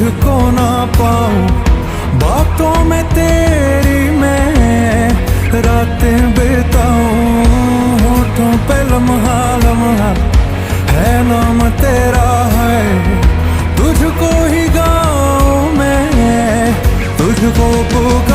तुझको ना पाऊं, बातों में तेरी मैं रातें बिताऊं। होठों पे लम्हा लम्हा है नाम तेरा है, तुझको ही गाऊं मैं, तुझको पुकार